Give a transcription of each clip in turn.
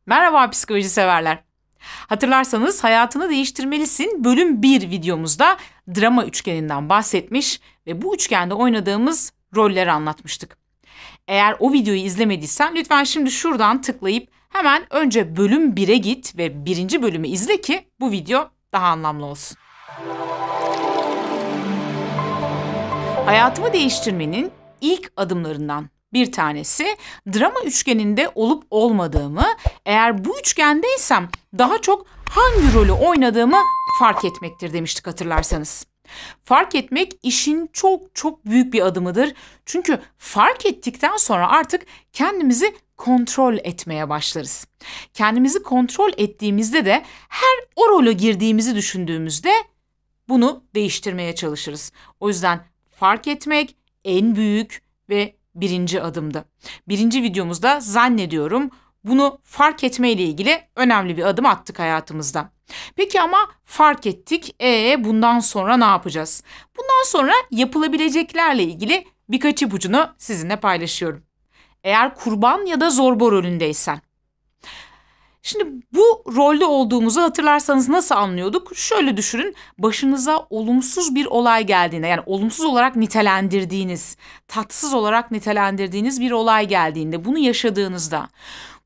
Merhaba psikoloji severler. Hatırlarsanız Hayatını Değiştirmelisin bölüm 1 videomuzda drama üçgeninden bahsetmiş ve bu üçgende oynadığımız rolleri anlatmıştık. Eğer o videoyu izlemediysen lütfen şimdi şuradan tıklayıp hemen önce bölüm 1'e git ve birinci bölümü izle ki bu video daha anlamlı olsun. Hayatımı değiştirmenin ilk adımlarından bir tanesi drama üçgeninde olup olmadığımı, eğer bu üçgendeysem daha çok hangi rolü oynadığımı fark etmektir demiştik hatırlarsanız. Fark etmek işin çok çok büyük bir adımıdır. Çünkü fark ettikten sonra artık kendimizi kontrol etmeye başlarız. Kendimizi kontrol ettiğimizde de her o role girdiğimizi düşündüğümüzde bunu değiştirmeye çalışırız. O yüzden fark etmek en büyük ve birinci adımdı. Birinci videomuzda zannediyorum bunu fark etme ile ilgili önemli bir adım attık hayatımızda. Peki ama fark ettik. Bundan sonra ne yapacağız? Bundan sonra yapılabileceklerle ilgili birkaç ipucunu sizinle paylaşıyorum. Eğer kurban ya da zorba rolündeysen. Şimdi bu rolde olduğumuzu hatırlarsanız nasıl anlıyorduk? Şöyle düşünün, başınıza olumsuz bir olay geldiğinde, yani olumsuz olarak nitelendirdiğiniz, tatsız olarak nitelendirdiğiniz bir olay geldiğinde, bunu yaşadığınızda,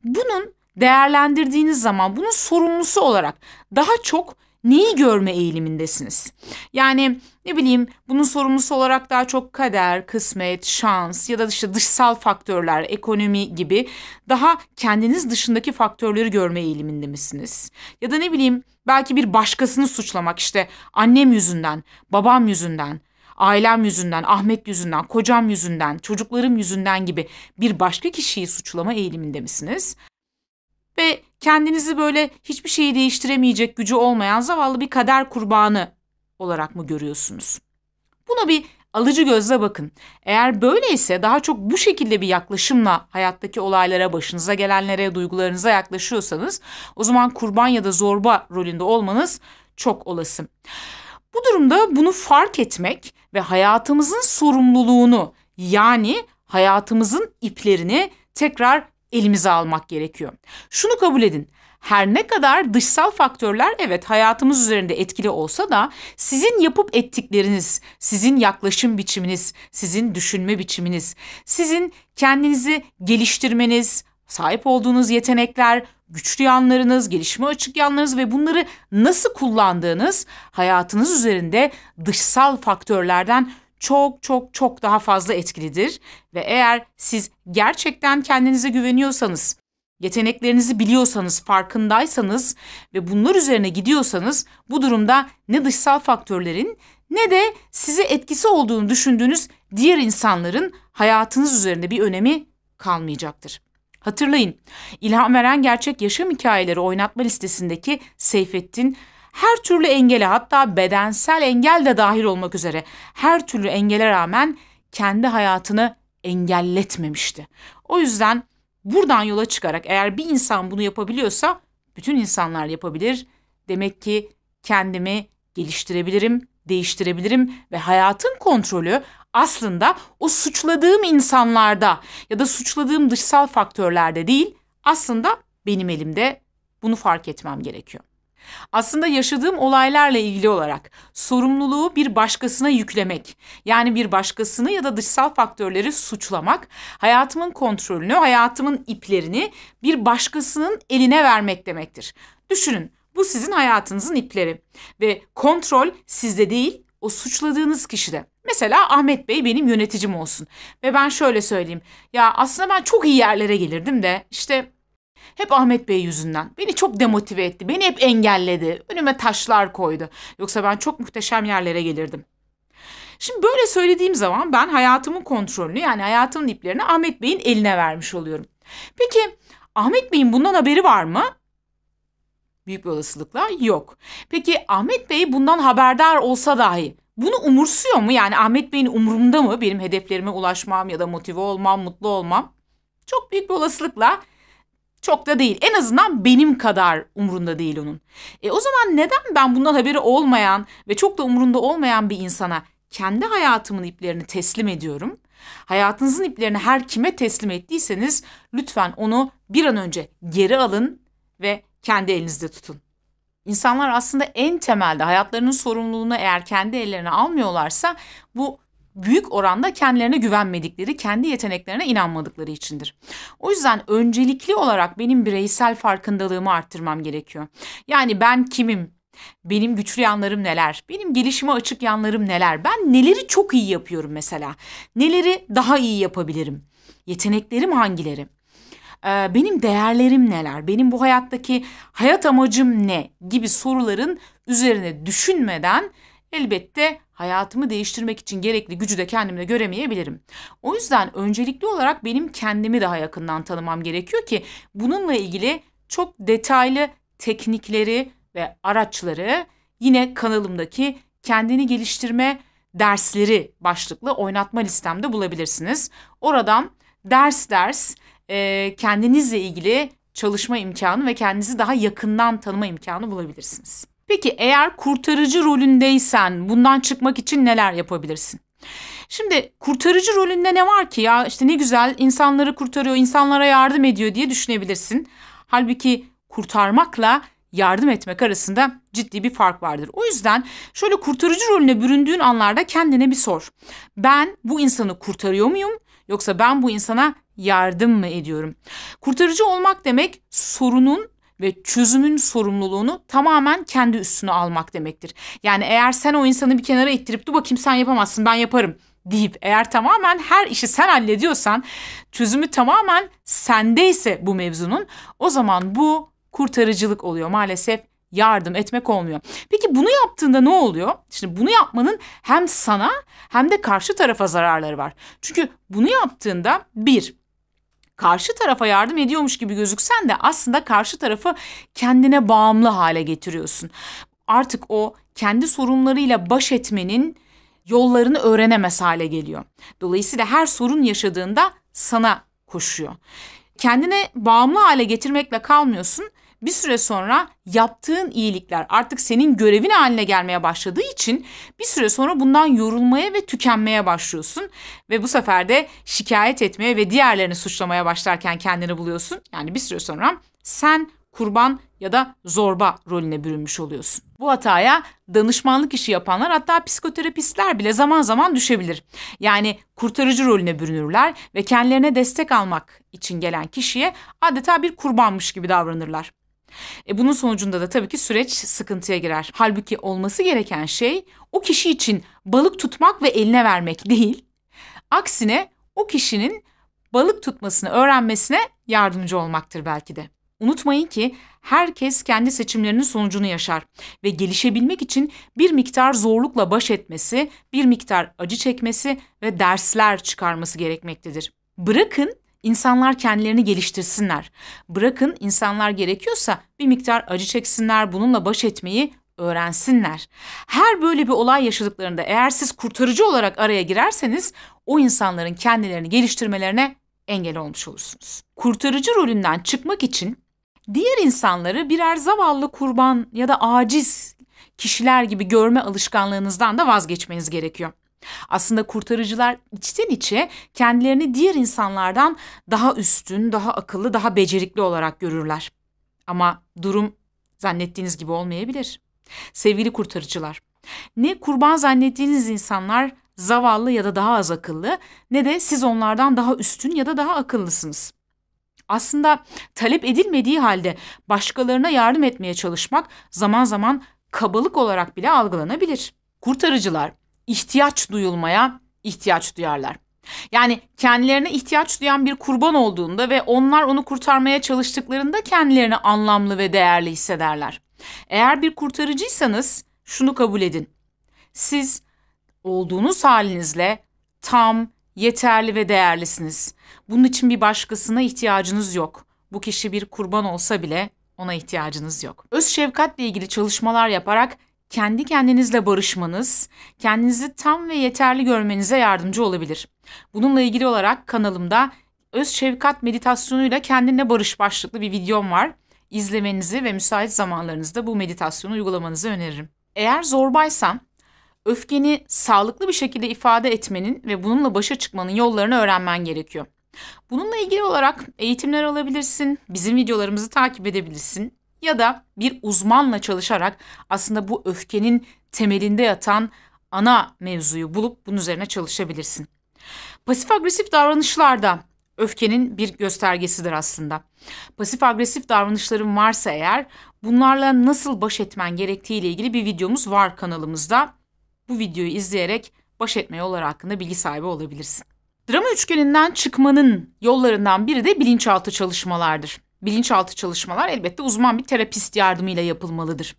bunun değerlendirdiğiniz zaman bunun sorumlusu olarak daha çok neyi görme eğilimindesiniz? Yani ne bileyim, bunun sorumlusu olarak daha çok kader, kısmet, şans ya da işte dışsal faktörler, ekonomi gibi daha kendiniz dışındaki faktörleri görme eğiliminde misiniz? Ya da ne bileyim, belki bir başkasını suçlamak, işte annem yüzünden, babam yüzünden, ailem yüzünden, Ahmet yüzünden, kocam yüzünden, çocuklarım yüzünden gibi bir başka kişiyi suçlama eğiliminde misiniz? Ve kendinizi böyle hiçbir şeyi değiştiremeyecek gücü olmayan zavallı bir kader kurbanı olarak mı görüyorsunuz? Buna bir alıcı gözle bakın. Eğer böyleyse, daha çok bu şekilde bir yaklaşımla hayattaki olaylara, başınıza gelenlere, duygularınıza yaklaşıyorsanız, o zaman kurban ya da zorba rolünde olmanız çok olası. Bu durumda bunu fark etmek ve hayatımızın sorumluluğunu, yani hayatımızın iplerini tekrar elimize almak gerekiyor. Şunu kabul edin. Her ne kadar dışsal faktörler evet hayatımız üzerinde etkili olsa da sizin yapıp ettikleriniz, sizin yaklaşım biçiminiz, sizin düşünme biçiminiz, sizin kendinizi geliştirmeniz, sahip olduğunuz yetenekler, güçlü yanlarınız, gelişime açık yanlarınız ve bunları nasıl kullandığınız hayatınız üzerinde dışsal faktörlerden çok çok çok daha fazla etkilidir. Ve eğer siz gerçekten kendinize güveniyorsanız, yeteneklerinizi biliyorsanız, farkındaysanız ve bunlar üzerine gidiyorsanız, bu durumda ne dışsal faktörlerin ne de size etkisi olduğunu düşündüğünüz diğer insanların hayatınız üzerinde bir önemi kalmayacaktır. Hatırlayın, İlham Veren Gerçek Yaşam Hikayeleri oynatma listesindeki Seyfettin, her türlü engele, hatta bedensel engel de dahil olmak üzere her türlü engele rağmen kendi hayatını engelletmemişti. O yüzden buradan yola çıkarak eğer bir insan bunu yapabiliyorsa bütün insanlar yapabilir. Demek ki kendimi geliştirebilirim, değiştirebilirim ve hayatın kontrolü aslında o suçladığım insanlarda ya da suçladığım dışsal faktörlerde değil, aslında benim elimde. Bunu fark etmem gerekiyor. Aslında yaşadığım olaylarla ilgili olarak sorumluluğu bir başkasına yüklemek, yani bir başkasını ya da dışsal faktörleri suçlamak, hayatımın kontrolünü, hayatımın iplerini bir başkasının eline vermek demektir. Düşünün, bu sizin hayatınızın ipleri ve kontrol sizde değil, o suçladığınız kişide. Mesela Ahmet Bey benim yöneticim olsun ve ben şöyle söyleyeyim, ya aslında ben çok iyi yerlere gelirdim de işte hep Ahmet Bey yüzünden. Beni çok demotive etti. Beni hep engelledi. Önüme taşlar koydu. Yoksa ben çok muhteşem yerlere gelirdim. Şimdi böyle söylediğim zaman ben hayatımın kontrolünü, yani hayatımın iplerini Ahmet Bey'in eline vermiş oluyorum. Peki Ahmet Bey'in bundan haberi var mı? Büyük bir olasılıkla yok. Peki Ahmet Bey bundan haberdar olsa dahi bunu umursuyor mu? Yani Ahmet Bey'in umurumda mı benim hedeflerime ulaşmam ya da motive olmam, mutlu olmam? Çok büyük bir olasılıkla çok da değil. En azından benim kadar umrunda değil onun. O zaman neden ben bundan haberi olmayan ve çok da umrunda olmayan bir insana kendi hayatımın iplerini teslim ediyorum? Hayatınızın iplerini her kime teslim ettiyseniz lütfen onu bir an önce geri alın ve kendi elinizde tutun. İnsanlar aslında en temelde hayatlarının sorumluluğunu eğer kendi ellerine almıyorlarsa bu büyük oranda kendilerine güvenmedikleri, kendi yeteneklerine inanmadıkları içindir. O yüzden öncelikli olarak benim bireysel farkındalığımı arttırmam gerekiyor. Yani ben kimim? Benim güçlü yanlarım neler? Benim gelişime açık yanlarım neler? Ben neleri çok iyi yapıyorum mesela? Neleri daha iyi yapabilirim? Yeteneklerim hangileri? Benim değerlerim neler? Benim bu hayattaki hayat amacım ne? Gibi soruların üzerine düşünmeden elbette hayatımı değiştirmek için gerekli gücü de kendimde göremeyebilirim. O yüzden öncelikli olarak benim kendimi daha yakından tanımam gerekiyor ki bununla ilgili çok detaylı teknikleri ve araçları yine kanalımdaki kendini geliştirme dersleri başlıklı oynatma listemde bulabilirsiniz. Oradan ders kendinizle ilgili çalışma imkanı ve kendinizi daha yakından tanıma imkanı bulabilirsiniz. Peki eğer kurtarıcı rolündeysen bundan çıkmak için neler yapabilirsin? Şimdi kurtarıcı rolünde ne var ki ya işte ne güzel insanları kurtarıyor, insanlara yardım ediyor diye düşünebilirsin. Halbuki kurtarmakla yardım etmek arasında ciddi bir fark vardır. O yüzden şöyle kurtarıcı rolüne büründüğün anlarda kendine bir sor. Ben bu insanı kurtarıyor muyum? Yoksa ben bu insana yardım mı ediyorum? Kurtarıcı olmak demek sorunun ve çözümün sorumluluğunu tamamen kendi üstüne almak demektir. Yani eğer sen o insanı bir kenara ittirip dur bakayım sen yapamazsın ben yaparım deyip eğer tamamen her işi sen hallediyorsan, çözümü tamamen sendeyse bu mevzunun, o zaman bu kurtarıcılık oluyor. Maalesef yardım etmek olmuyor. Peki bunu yaptığında ne oluyor? Şimdi bunu yapmanın hem sana hem de karşı tarafa zararları var. Çünkü bunu yaptığında karşı tarafa yardım ediyormuş gibi gözüksen de aslında karşı tarafı kendine bağımlı hale getiriyorsun. Artık o kendi sorunlarıyla baş etmenin yollarını öğrenemez hale geliyor. Dolayısıyla her sorun yaşadığında sana koşuyor. Kendine bağımlı hale getirmekle kalmıyorsun. Bir süre sonra yaptığın iyilikler artık senin görevin haline gelmeye başladığı için bir süre sonra bundan yorulmaya ve tükenmeye başlıyorsun. Ve bu sefer de şikayet etmeye ve diğerlerini suçlamaya başlarken kendini buluyorsun. Yani bir süre sonra sen kurban ya da zorba rolüne bürünmüş oluyorsun. Bu hataya danışmanlık işi yapanlar, hatta psikoterapistler bile zaman zaman düşebilir. Yani kurtarıcı rolüne bürünürler ve kendilerine destek almak için gelen kişiye adeta bir kurbanmış gibi davranırlar. Bunun sonucunda da tabii ki süreç sıkıntıya girer. Halbuki olması gereken şey o kişi için balık tutmak ve eline vermek değil. Aksine o kişinin balık tutmasını öğrenmesine yardımcı olmaktır belki de. Unutmayın ki herkes kendi seçimlerinin sonucunu yaşar ve gelişebilmek için bir miktar zorlukla baş etmesi, bir miktar acı çekmesi ve dersler çıkarması gerekmektedir. Bırakın İnsanlar kendilerini geliştirsinler. Bırakın insanlar gerekiyorsa bir miktar acı çeksinler, bununla baş etmeyi öğrensinler. Her böyle bir olay yaşadıklarında eğer siz kurtarıcı olarak araya girerseniz o insanların kendilerini geliştirmelerine engel olmuş olursunuz. Kurtarıcı rolünden çıkmak için diğer insanları birer zavallı kurban ya da aciz kişiler gibi görme alışkanlığınızdan da vazgeçmeniz gerekiyor. Aslında kurtarıcılar içten içe kendilerini diğer insanlardan daha üstün, daha akıllı, daha becerikli olarak görürler. Ama durum zannettiğiniz gibi olmayabilir. Sevgili kurtarıcılar, ne kurban zannettiğiniz insanlar zavallı ya da daha az akıllı, ne de siz onlardan daha üstün ya da daha akıllısınız. Aslında talep edilmediği halde başkalarına yardım etmeye çalışmak zaman zaman kabalık olarak bile algılanabilir. Kurtarıcılar ihtiyaç duyulmaya ihtiyaç duyarlar. Yani kendilerine ihtiyaç duyan bir kurban olduğunda ve onlar onu kurtarmaya çalıştıklarında kendilerini anlamlı ve değerli hissederler. Eğer bir kurtarıcıysanız şunu kabul edin. Siz olduğunuz halinizle tam, yeterli ve değerlisiniz. Bunun için bir başkasına ihtiyacınız yok. Bu kişi bir kurban olsa bile ona ihtiyacınız yok. Öz şefkatle ilgili çalışmalar yaparak kendi kendinizle barışmanız, kendinizi tam ve yeterli görmenize yardımcı olabilir. Bununla ilgili olarak kanalımda öz şefkat meditasyonuyla kendinle barış başlıklı bir videom var. İzlemenizi ve müsait zamanlarınızda bu meditasyonu uygulamanızı öneririm. Eğer zorbaysan, öfkeni sağlıklı bir şekilde ifade etmenin ve bununla başa çıkmanın yollarını öğrenmen gerekiyor. Bununla ilgili olarak eğitimler alabilirsin, bizim videolarımızı takip edebilirsin ya da bir uzmanla çalışarak aslında bu öfkenin temelinde yatan ana mevzuyu bulup bunun üzerine çalışabilirsin. Pasif agresif davranışlarda öfkenin bir göstergesidir aslında. Pasif agresif davranışların varsa eğer bunlarla nasıl baş etmen gerektiği ile ilgili bir videomuz var kanalımızda. Bu videoyu izleyerek baş etme yolları hakkında bilgi sahibi olabilirsin. Drama üçgeninden çıkmanın yollarından biri de bilinçaltı çalışmalardır. Bilinçaltı çalışmalar elbette uzman bir terapist yardımıyla yapılmalıdır.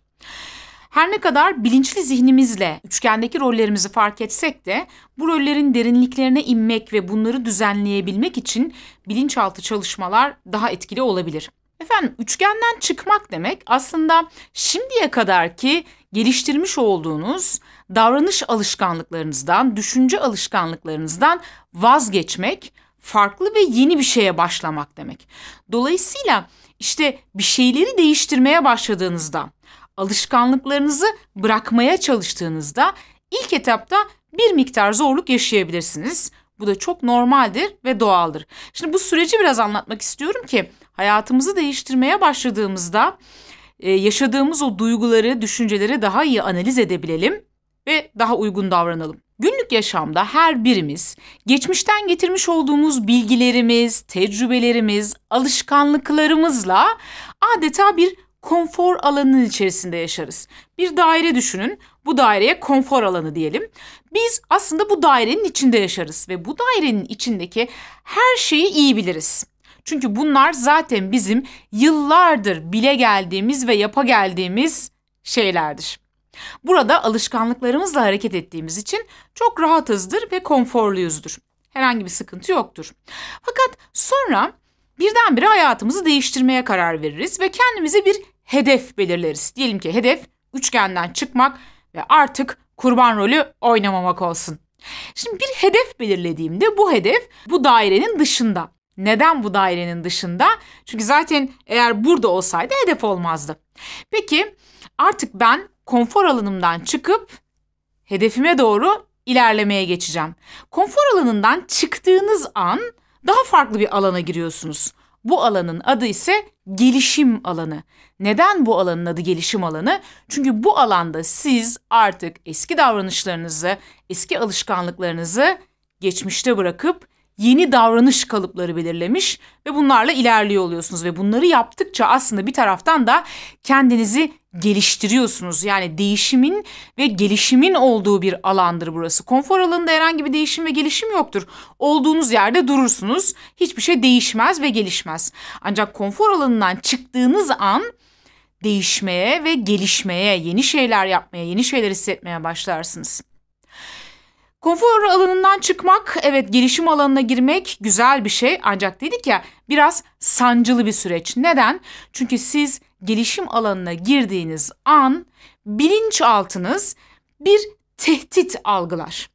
Her ne kadar bilinçli zihnimizle üçgendeki rollerimizi fark etsek de bu rollerin derinliklerine inmek ve bunları düzenleyebilmek için bilinçaltı çalışmalar daha etkili olabilir. Efendim, üçgenden çıkmak demek aslında şimdiye kadarki geliştirmiş olduğunuz davranış alışkanlıklarınızdan, düşünce alışkanlıklarınızdan vazgeçmek, farklı ve yeni bir şeye başlamak demek. Dolayısıyla işte bir şeyleri değiştirmeye başladığınızda, alışkanlıklarınızı bırakmaya çalıştığınızda ilk etapta bir miktar zorluk yaşayabilirsiniz. Bu da çok normaldir ve doğaldır. Şimdi bu süreci biraz anlatmak istiyorum ki hayatımızı değiştirmeye başladığımızda yaşadığımız o duyguları, düşünceleri daha iyi analiz edebilelim ve daha uygun davranalım. Günlük yaşamda her birimiz geçmişten getirmiş olduğumuz bilgilerimiz, tecrübelerimiz, alışkanlıklarımızla adeta bir konfor alanının içerisinde yaşarız. Bir daire düşünün, bu daireye konfor alanı diyelim. Biz aslında bu dairenin içinde yaşarız ve bu dairenin içindeki her şeyi iyi biliriz. Çünkü bunlar zaten bizim yıllardır bile geldiğimiz ve yapa geldiğimiz şeylerdir. Burada alışkanlıklarımızla hareket ettiğimiz için çok rahatızdır ve konforluyuzdur. Herhangi bir sıkıntı yoktur. Fakat sonra birdenbire hayatımızı değiştirmeye karar veririz ve kendimize bir hedef belirleriz. Diyelim ki hedef üçgenden çıkmak ve artık kurban rolü oynamamak olsun. Şimdi bir hedef belirlediğimde bu hedef bu dairenin dışında. Neden bu dairenin dışında? Çünkü zaten eğer burada olsaydı hedef olmazdı. Peki artık ben konfor alanımdan çıkıp hedefime doğru ilerlemeye geçeceğim. Konfor alanından çıktığınız an daha farklı bir alana giriyorsunuz. Bu alanın adı ise gelişim alanı. Neden bu alanın adı gelişim alanı? Çünkü bu alanda siz artık eski davranışlarınızı, eski alışkanlıklarınızı geçmişte bırakıp yeni davranış kalıpları belirlemiş ve bunlarla ilerliyor oluyorsunuz. Ve bunları yaptıkça aslında bir taraftan da kendinizi geliştiriyorsunuz. Yani değişimin ve gelişimin olduğu bir alandır burası. Konfor alanında herhangi bir değişim ve gelişim yoktur. Olduğunuz yerde durursunuz. Hiçbir şey değişmez ve gelişmez. Ancak konfor alanından çıktığınız an değişmeye ve gelişmeye, yeni şeyler yapmaya, yeni şeyler hissetmeye başlarsınız. Konfor alanından çıkmak, evet, gelişim alanına girmek güzel bir şey. Ancak dedik ya, biraz sancılı bir süreç. Neden? Çünkü siz gelişim alanına girdiğiniz an bilinçaltınız bir tehdit algılar.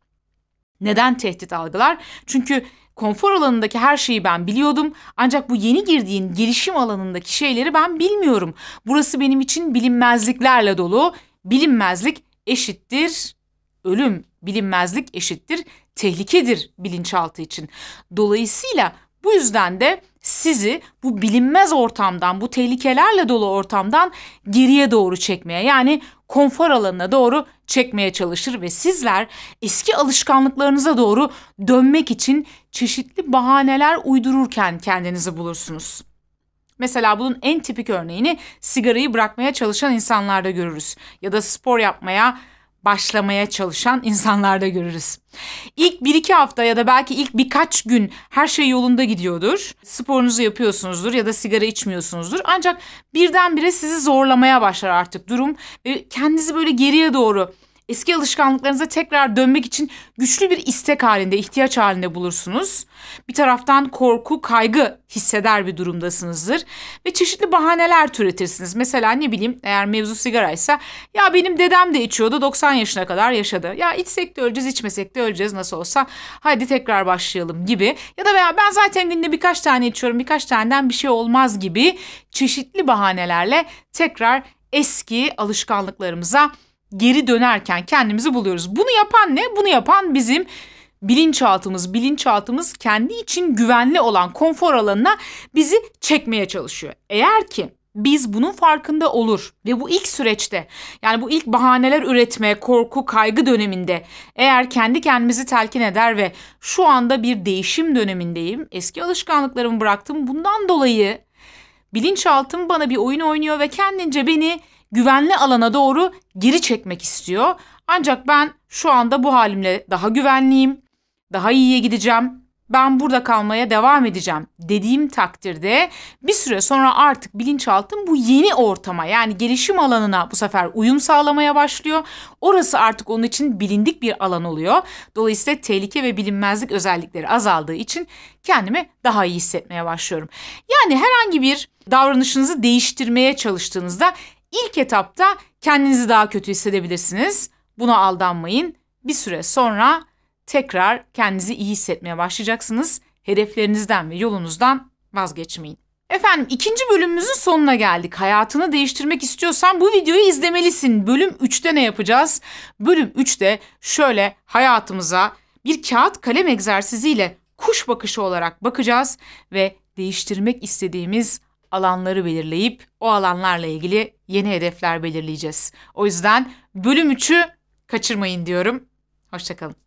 Neden tehdit algılar? Çünkü konfor alanındaki her şeyi ben biliyordum. Ancak bu yeni girdiğin gelişim alanındaki şeyleri ben bilmiyorum. Burası benim için bilinmezliklerle dolu. Bilinmezlik eşittir ölüm. Bilinmezlik eşittir tehlikedir bilinçaltı için. Dolayısıyla bu yüzden de sizi bu bilinmez ortamdan, bu tehlikelerle dolu ortamdan geriye doğru çekmeye, yani konfor alanına doğru çekmeye çalışır ve sizler eski alışkanlıklarınıza doğru dönmek için çeşitli bahaneler uydururken kendinizi bulursunuz. Mesela bunun en tipik örneğini sigarayı bırakmaya çalışan insanlarda görürüz ya da spor yapmaya başlamaya çalışan insanlarda görürüz. İlk 1-2 hafta ya da belki ilk birkaç gün her şey yolunda gidiyordur. Sporunuzu yapıyorsunuzdur ya da sigara içmiyorsunuzdur. Ancak birdenbire sizi zorlamaya başlar artık durum ve kendinizi böyle geriye doğru eski alışkanlıklarınıza tekrar dönmek için güçlü bir istek halinde, ihtiyaç halinde bulursunuz. Bir taraftan korku, kaygı hisseder bir durumdasınızdır ve çeşitli bahaneler türetirsiniz. Mesela ne bileyim, eğer mevzu sigaraysa, ya benim dedem de içiyordu, 90 yaşına kadar yaşadı. Ya içsek de öleceğiz, içmesek de öleceğiz nasıl olsa, hadi tekrar başlayalım gibi. Ya da veya ben zaten günde birkaç tane içiyorum, birkaç taneden bir şey olmaz gibi çeşitli bahanelerle tekrar eski alışkanlıklarımıza geri dönerken kendimizi buluyoruz. Bunu yapan ne? Bunu yapan bizim bilinçaltımız kendi için güvenli olan konfor alanına bizi çekmeye çalışıyor. Eğer ki biz bunun farkında olur ve bu ilk süreçte, yani bu ilk bahaneler üretme, korku, kaygı döneminde eğer kendi kendimizi telkin eder ve şu anda bir değişim dönemindeyim, eski alışkanlıklarımı bıraktım, bundan dolayı bilinçaltım bana bir oyun oynuyor ve kendince beni güvenli alana doğru geri çekmek istiyor. Ancak ben şu anda bu halimle daha güvenliyim, daha iyiye gideceğim, ben burada kalmaya devam edeceğim dediğim takdirde bir süre sonra artık bilinçaltım bu yeni ortama, yani gelişim alanına bu sefer uyum sağlamaya başlıyor. Orası artık onun için bilindik bir alan oluyor. Dolayısıyla tehlike ve bilinmezlik özellikleri azaldığı için kendimi daha iyi hissetmeye başlıyorum. Yani herhangi bir davranışınızı değiştirmeye çalıştığınızda ilk etapta kendinizi daha kötü hissedebilirsiniz. Buna aldanmayın. Bir süre sonra tekrar kendinizi iyi hissetmeye başlayacaksınız. Hedeflerinizden ve yolunuzdan vazgeçmeyin. Efendim, 2. bölümümüzün sonuna geldik. Hayatını değiştirmek istiyorsan bu videoyu izlemelisin. Bölüm 3'te ne yapacağız? Bölüm 3'te şöyle hayatımıza bir kağıt kalem egzersiziyle kuş bakışı olarak bakacağız ve değiştirmek istediğimiz alanları belirleyip o alanlarla ilgili yeni hedefler belirleyeceğiz. O yüzden bölüm 3'ü kaçırmayın diyorum. Hoşça kalın.